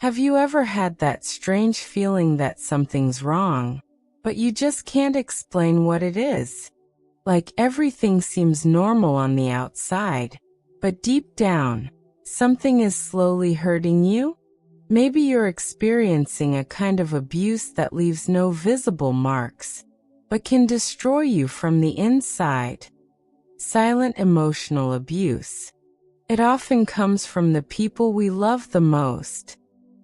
Have you ever had that strange feeling that something's wrong, but you just can't explain what it is? Like everything seems normal on the outside, but deep down, something is slowly hurting you? Maybe you're experiencing a kind of abuse that leaves no visible marks, but can destroy you from the inside. Silent emotional abuse. It often comes from the people we love the most.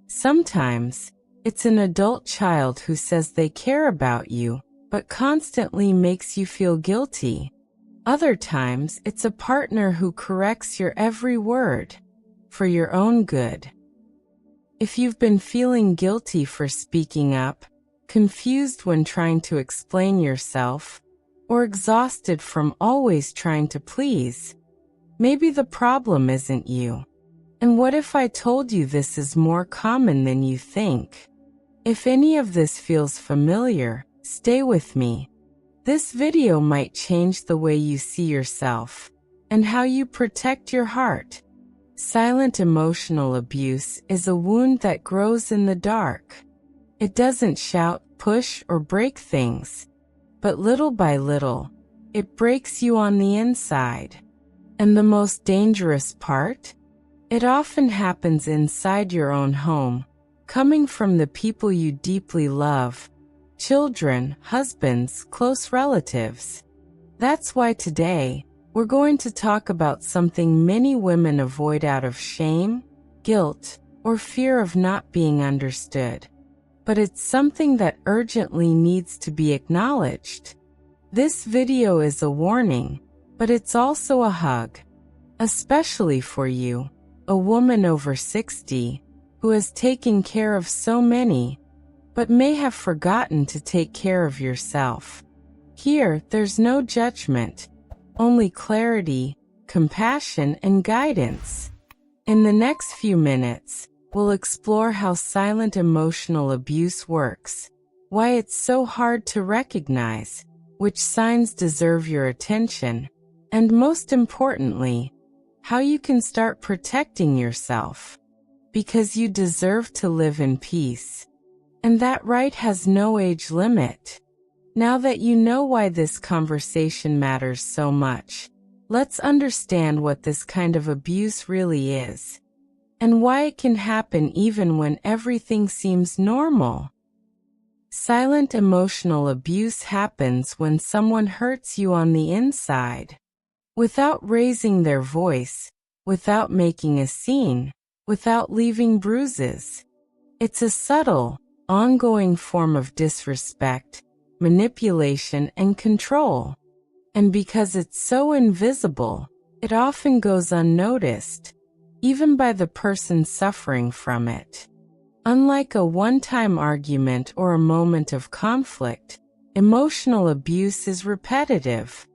Sometimes, it's an adult child who says they care about you, but constantly makes you feel guilty. Other times, it's a partner who corrects your every word, for your own good. If you've been feeling guilty for speaking up, confused when trying to explain yourself, or exhausted from always trying to please, maybe the problem isn't you. And what if I told you this is more common than you think? If any of this feels familiar, stay with me. This video might change the way you see yourself and how you protect your heart. Silent emotional abuse is a wound that grows in the dark. It doesn't shout, push, or break things, but little by little, it breaks you on the inside. And the most dangerous part? It often happens inside your own home, coming from the people you deeply love, children, husbands, close relatives. That's why today, we're going to talk about something many women avoid out of shame, guilt, or fear of not being understood. But it's something that urgently needs to be acknowledged. This video is a warning, but it's also a hug. Especially for you, a woman over 60, who has taken care of so many, but may have forgotten to take care of yourself. Here, there's no judgment, only clarity, compassion, and guidance. In the next few minutes, we'll explore how silent emotional abuse works, why it's so hard to recognize, which signs deserve your attention, and most importantly, how you can start protecting yourself. Because you deserve to live in peace. And that right has no age limit. Now that you know why this conversation matters so much, let's understand what this kind of abuse really is, and why it can happen even when everything seems normal. Silent emotional abuse happens when someone hurts you on the inside. Without raising their voice, without making a scene, without leaving bruises. It's a subtle, ongoing form of disrespect, manipulation, and control. And because it's so invisible, it often goes unnoticed, even by the person suffering from it. Unlike a one-time argument or a moment of conflict, emotional abuse is repetitive.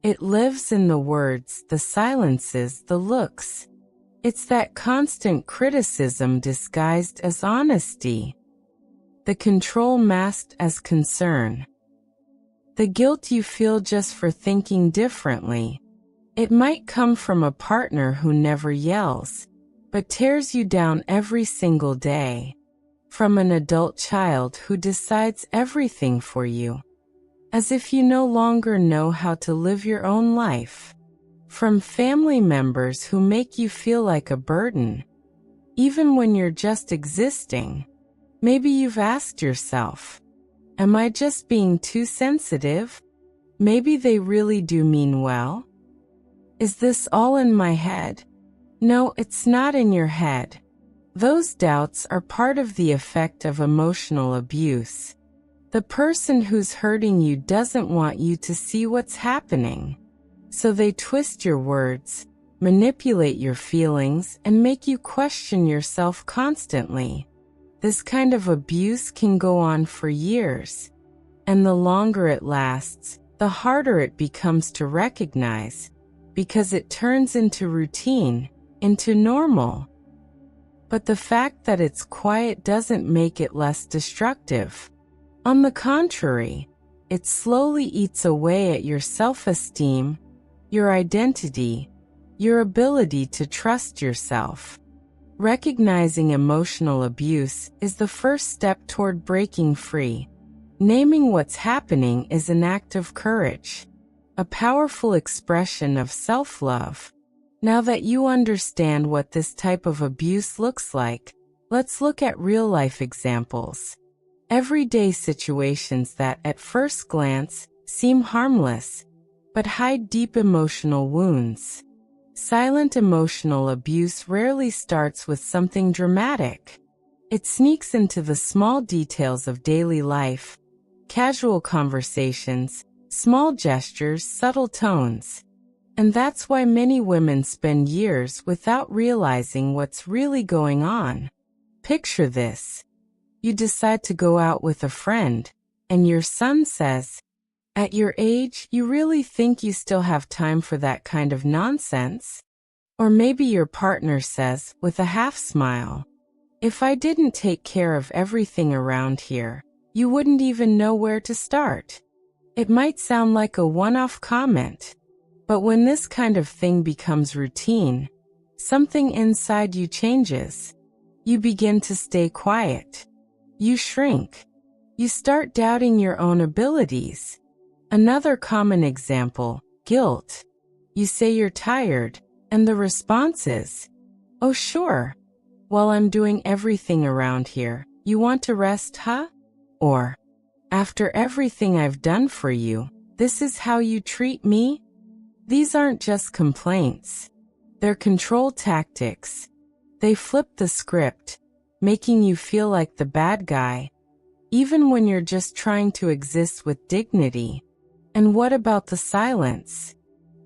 It lives in the words, the silences, the looks. It's that constant criticism disguised as honesty. The control masked as concern. The guilt you feel just for thinking differently. It might come from a partner who never yells, but tears you down every single day. From an adult child who decides everything for you, as if you no longer know how to live your own life. From family members who make you feel like a burden, even when you're just existing. Maybe you've asked yourself, am I just being too sensitive? Maybe they really do mean well. Is this all in my head? No, it's not in your head. Those doubts are part of the effect of emotional abuse. The person who's hurting you doesn't want you to see what's happening. So they twist your words, manipulate your feelings, and make you question yourself constantly. This kind of abuse can go on for years. And the longer it lasts, the harder it becomes to recognize, because it turns into routine, into normal. But the fact that it's quiet doesn't make it less destructive. On the contrary, it slowly eats away at your self-esteem, your identity, your ability to trust yourself. Recognizing emotional abuse is the first step toward breaking free. Naming what's happening is an act of courage, a powerful expression of self-love. Now that you understand what this type of abuse looks like, let's look at real-life examples. Everyday situations that, at first glance, seem harmless, but hide deep emotional wounds. Silent emotional abuse rarely starts with something dramatic. It sneaks into the small details of daily life, casual conversations, small gestures, subtle tones. And that's why many women spend years without realizing what's really going on. Picture this. You decide to go out with a friend, and your son says, "At your age, you really think you still have time for that kind of nonsense?" Or maybe your partner says, with a half smile, "If I didn't take care of everything around here, you wouldn't even know where to start." It might sound like a one-off comment, but when this kind of thing becomes routine, something inside you changes. You begin to stay quiet. You shrink. You start doubting your own abilities. Another common example, guilt. You say you're tired, and the response is, "Oh sure, while I'm doing everything around here, you want to rest, huh?" Or, "After everything I've done for you, this is how you treat me?" These aren't just complaints. They're control tactics. They flip the script, making you feel like the bad guy, even when you're just trying to exist with dignity. And what about the silence?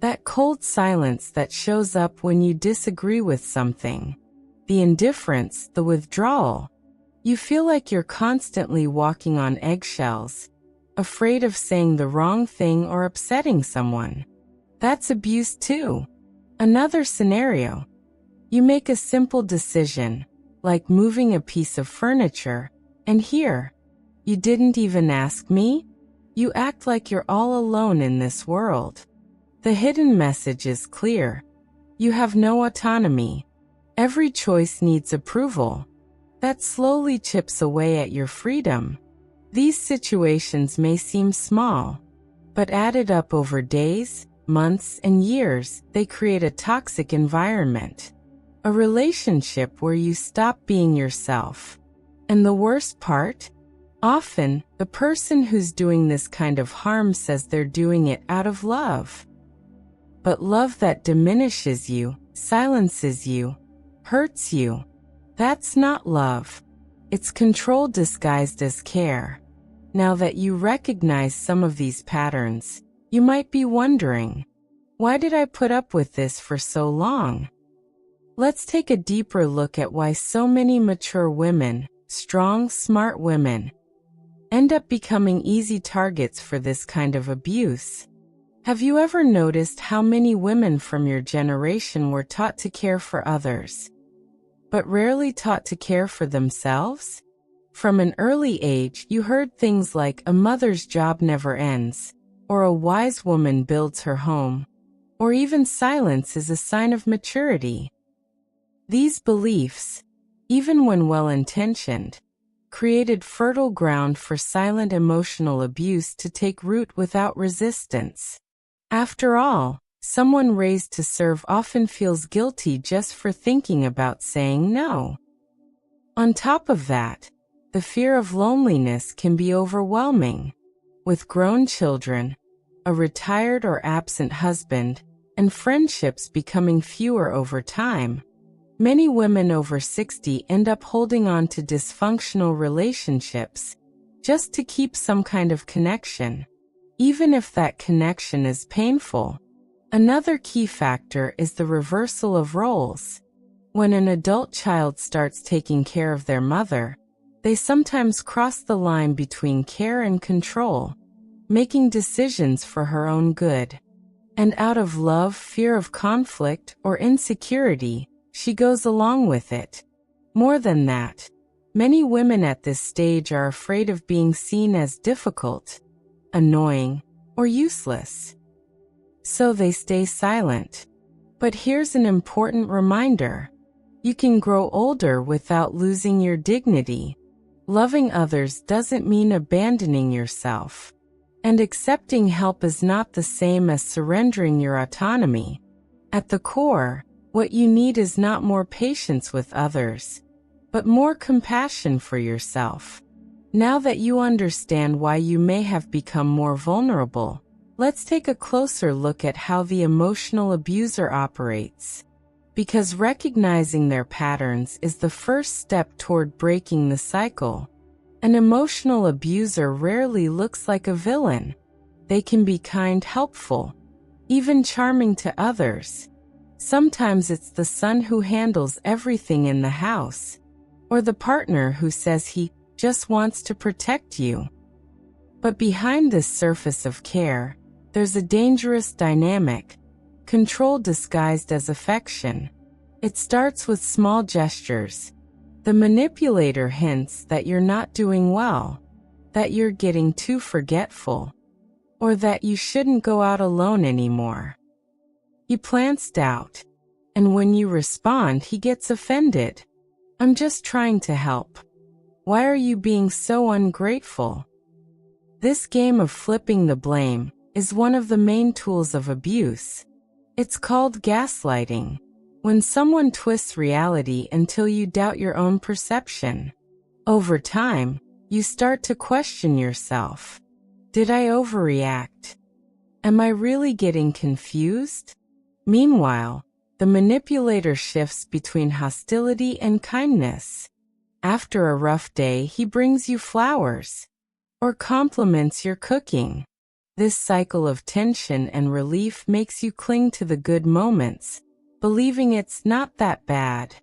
That cold silence that shows up when you disagree with something. The indifference, the withdrawal. You feel like you're constantly walking on eggshells, afraid of saying the wrong thing or upsetting someone. That's abuse too. Another scenario. You make a simple decision, like moving a piece of furniture, and here, "You didn't even ask me?" You act like you're all alone in this world. The hidden message is clear. You have no autonomy. Every choice needs approval. That slowly chips away at your freedom. These situations may seem small, but added up over days, months, and years, they create a toxic environment. A relationship where you stop being yourself. And the worst part? Often, the person who's doing this kind of harm says they're doing it out of love. But love that diminishes you, silences you, hurts you, that's not love. It's control disguised as care. Now that you recognize some of these patterns, you might be wondering, why did I put up with this for so long? Let's take a deeper look at why so many mature women, strong, smart women, end up becoming easy targets for this kind of abuse. Have you ever noticed how many women from your generation were taught to care for others, but rarely taught to care for themselves? From an early age, you heard things like, "A mother's job never ends," or "A wise woman builds her home," or even "Silence is a sign of maturity." These beliefs, even when well-intentioned, created fertile ground for silent emotional abuse to take root without resistance. After all, someone raised to serve often feels guilty just for thinking about saying no. On top of that, the fear of loneliness can be overwhelming. With grown children, a retired or absent husband, and friendships becoming fewer over time, many women over 60 end up holding on to dysfunctional relationships just to keep some kind of connection, even if that connection is painful. Another key factor is the reversal of roles. When an adult child starts taking care of their mother, they sometimes cross the line between care and control, making decisions for her own good. And out of love, fear of conflict, or insecurity, she goes along with it. More than that, many women at this stage are afraid of being seen as difficult, annoying, or useless. So they stay silent. But here's an important reminder. You can grow older without losing your dignity. Loving others doesn't mean abandoning yourself. And accepting help is not the same as surrendering your autonomy. At the core, what you need is not more patience with others, but more compassion for yourself. Now that you understand why you may have become more vulnerable, let's take a closer look at how the emotional abuser operates. Because recognizing their patterns is the first step toward breaking the cycle. An emotional abuser rarely looks like a villain. They can be kind, helpful, even charming to others. Sometimes it's the son who handles everything in the house, or the partner who says he just wants to protect you. But behind this surface of care, there's a dangerous dynamic, control disguised as affection. It starts with small gestures. The manipulator hints that you're not doing well, that you're getting too forgetful, or that you shouldn't go out alone anymore. He plants doubt, and when you respond, he gets offended. I'm just trying to help. Why are you being so ungrateful? This game of flipping the blame is one of the main tools of abuse. It's called gaslighting, when someone twists reality until you doubt your own perception. Over time, you start to question yourself. Did I overreact? Am I really getting confused? Meanwhile, the manipulator shifts between hostility and kindness. After a rough day, he brings you flowers or compliments your cooking. This cycle of tension and relief makes you cling to the good moments, believing it's not that bad.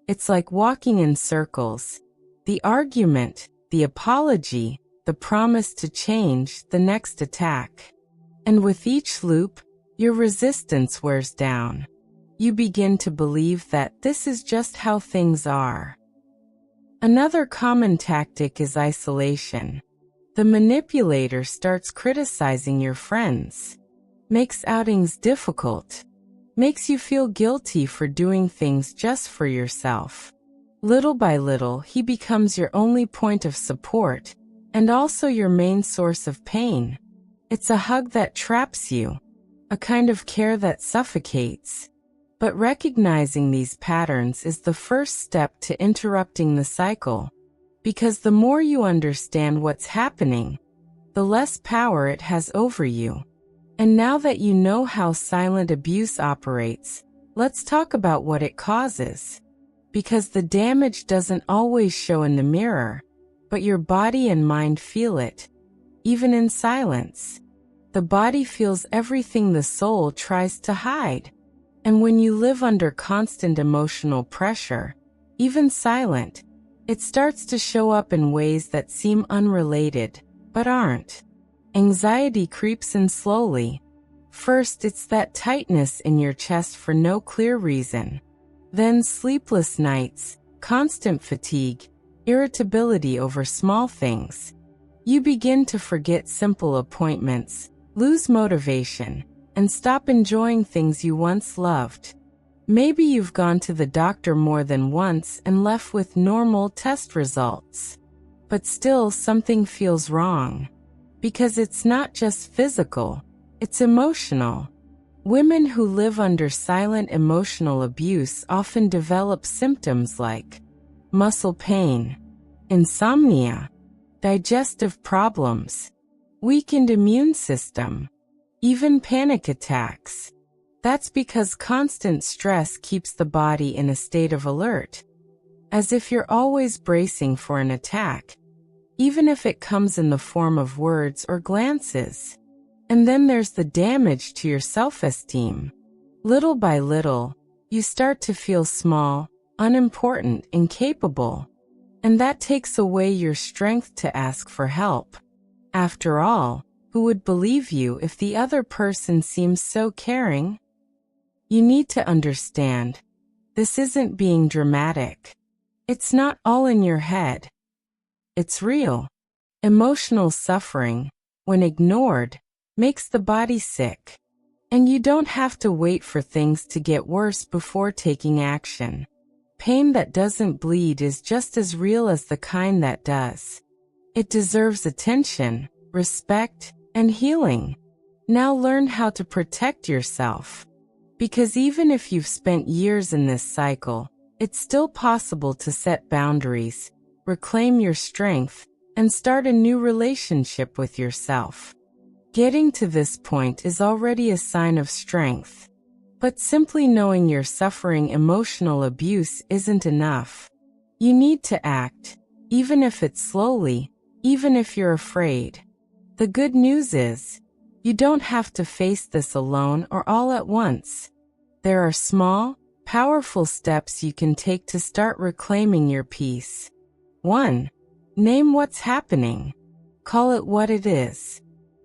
It's like walking in circles. The argument, the apology, the promise to change, the next attack. And with each loop, your resistance wears down. You begin to believe that this is just how things are. Another common tactic is isolation. The manipulator starts criticizing your friends, makes outings difficult, makes you feel guilty for doing things just for yourself. Little by little, he becomes your only point of support, and also your main source of pain. It's a hug that traps you, a kind of care that suffocates. But recognizing these patterns is the first step to interrupting the cycle, because the more you understand what's happening, the less power it has over you. And now that you know how silent abuse operates, let's talk about what it causes. Because the damage doesn't always show in the mirror, but your body and mind feel it, even in silence. The body feels everything the soul tries to hide. And when you live under constant emotional pressure, even silent, it starts to show up in ways that seem unrelated, but aren't. Anxiety creeps in slowly. First, it's that tightness in your chest for no clear reason. Then sleepless nights, constant fatigue, irritability over small things. You begin to forget simple appointments, lose motivation, and stop enjoying things you once loved. Maybe you've gone to the doctor more than once and left with normal test results. But still something feels wrong. Because it's not just physical, it's emotional. Women who live under silent emotional abuse often develop symptoms like muscle pain, insomnia, digestive problems, weakened immune system, even panic attacks. That's because constant stress keeps the body in a state of alert, as if you're always bracing for an attack, even if it comes in the form of words or glances. And then there's the damage to your self-esteem. Little by little, you start to feel small, unimportant, incapable, and that takes away your strength to ask for help. After all, who would believe you if the other person seems so caring? You need to understand, this isn't being dramatic. It's not all in your head. It's real. Emotional suffering, when ignored, makes the body sick. And you don't have to wait for things to get worse before taking action. Pain that doesn't bleed is just as real as the kind that does. It deserves attention, respect, and healing. Now learn how to protect yourself. Because even if you've spent years in this cycle, it's still possible to set boundaries, reclaim your strength, and start a new relationship with yourself. Getting to this point is already a sign of strength. But simply knowing you're suffering emotional abuse isn't enough. You need to act, even if it's slowly, even if you're afraid. The good news is, you don't have to face this alone or all at once. There are small, powerful steps you can take to start reclaiming your peace. 1. Name what's happening. Call it what it is.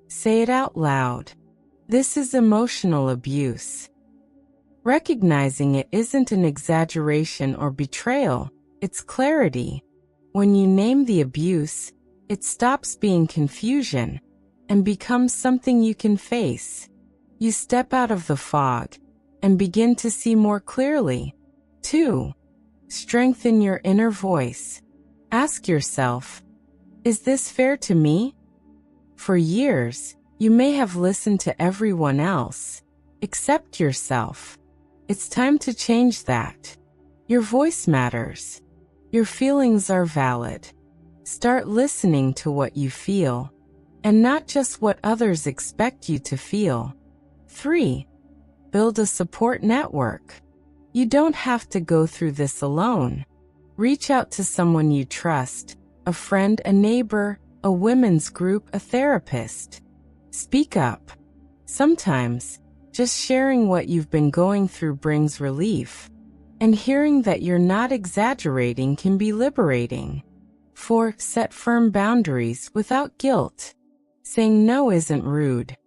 Say it out loud. This is emotional abuse. Recognizing it isn't an exaggeration or betrayal, it's clarity. When you name the abuse, it stops being confusion and becomes something you can face. You step out of the fog and begin to see more clearly. 2. Strengthen your inner voice. Ask yourself, is this fair to me? For years, you may have listened to everyone else. Accept yourself. It's time to change that. Your voice matters. Your feelings are valid. Start listening to what you feel, and not just what others expect you to feel. 3. Build a support network. You don't have to go through this alone. Reach out to someone you trust, a friend, a neighbor, a women's group, a therapist. Speak up. Sometimes, just sharing what you've been going through brings relief. And hearing that you're not exaggerating can be liberating. 4. Set firm boundaries without guilt. Saying no isn't rude.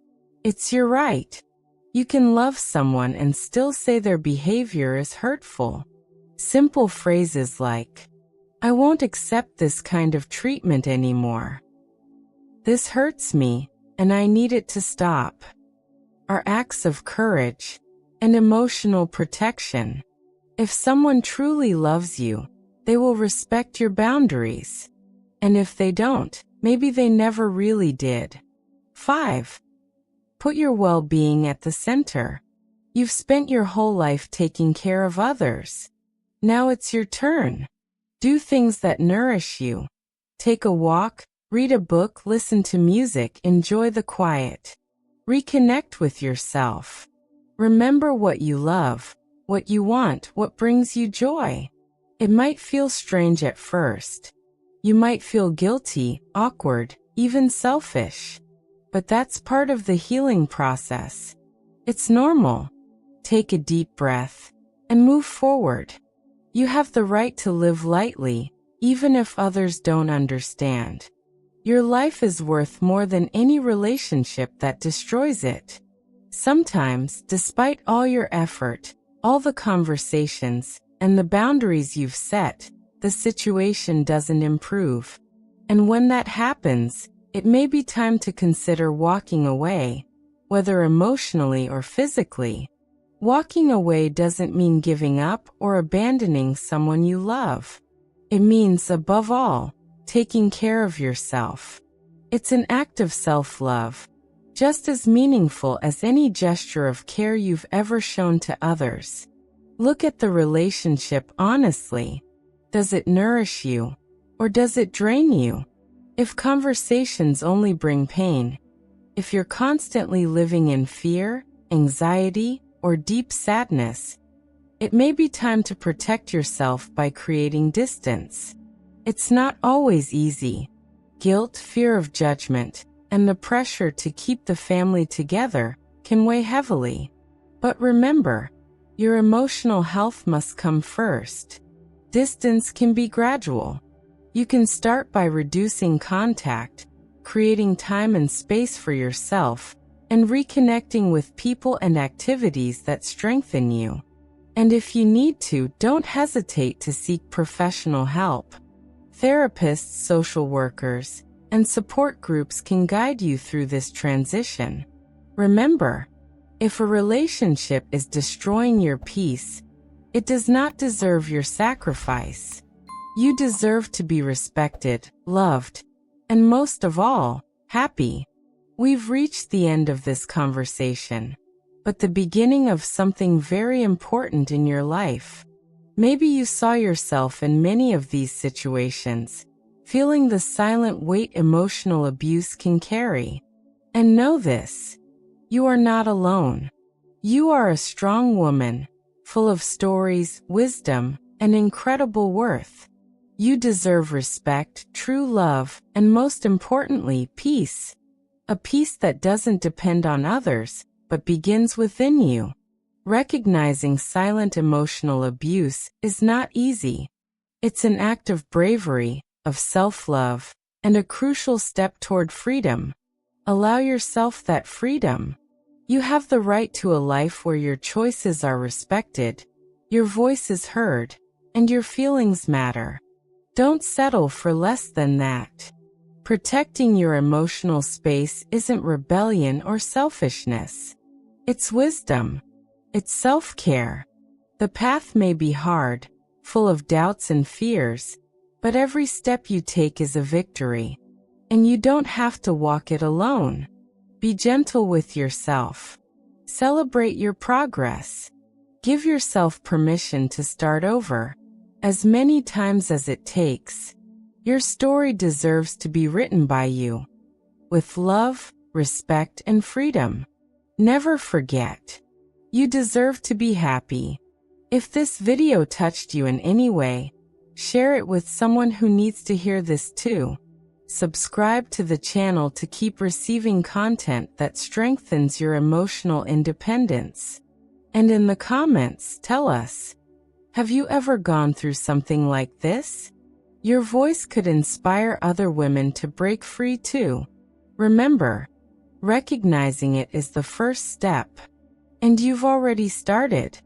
It's your right. You can love someone and still say their behavior is hurtful. Simple phrases like, I won't accept this kind of treatment anymore. This hurts me, and I need it to stop, are acts of courage and emotional protection. If someone truly loves you, they will respect your boundaries. And if they don't, maybe they never really did. 5. Put your well-being at the center. You've spent your whole life taking care of others. Now it's your turn. Do things that nourish you. Take a walk, read a book, listen to music, enjoy the quiet. Reconnect with yourself. Remember what you love, what you want, what brings you joy. It might feel strange at first. You might feel guilty, awkward, even selfish. But that's part of the healing process. It's normal. Take a deep breath and move forward. You have the right to live lightly, even if others don't understand. Your life is worth more than any relationship that destroys it. Sometimes, despite all your effort, all the conversations, and the boundaries you've set, the situation doesn't improve. And when that happens, it may be time to consider walking away, whether emotionally or physically. Walking away doesn't mean giving up or abandoning someone you love. It means, above all, taking care of yourself. It's an act of self-love, just as meaningful as any gesture of care you've ever shown to others. Look at the relationship honestly. Does it nourish you, or does it drain you? If conversations only bring pain, if you're constantly living in fear, anxiety, or deep sadness, it may be time to protect yourself by creating distance. It's not always easy. Guilt, fear of judgment, and the pressure to keep the family together can weigh heavily. But remember, your emotional health must come first. Distance can be gradual. You can start by reducing contact, creating time and space for yourself, and reconnecting with people and activities that strengthen you. And if you need to, don't hesitate to seek professional help. Therapists, social workers, and support groups can guide you through this transition. Remember, if a relationship is destroying your peace, It does not deserve your sacrifice. You deserve to be respected, loved, and most of all, happy. We've reached the end of this conversation, but the beginning of something very important in your life. Maybe you saw yourself in many of these situations, feeling the silent weight emotional abuse can carry. And know this: you are not alone. You are a strong woman, full of stories, wisdom, and incredible worth. You deserve respect, true love, and most importantly, peace. A peace that doesn't depend on others, but begins within you. Recognizing silent emotional abuse is not easy. It's an act of bravery, of self-love, and a crucial step toward freedom. Allow yourself that freedom. You have the right to a life where your choices are respected, your voice is heard, and your feelings matter. Don't settle for less than that. Protecting your emotional space isn't rebellion or selfishness. It's wisdom. It's self-care. The path may be hard, full of doubts and fears, but every step you take is a victory. And you don't have to walk it alone. Be gentle with yourself. Celebrate your progress. Give yourself permission to start over, as many times as it takes. Your story deserves to be written by you, with love, respect, and freedom. Never forget, you deserve to be happy. If this video touched you in any way, share it with someone who needs to hear this too. Subscribe to the channel to keep receiving content that strengthens your emotional independence. And in the comments, tell us, have you ever gone through something like this? Your voice could inspire other women to break free too. Remember, recognizing it is the first step. And you've already started.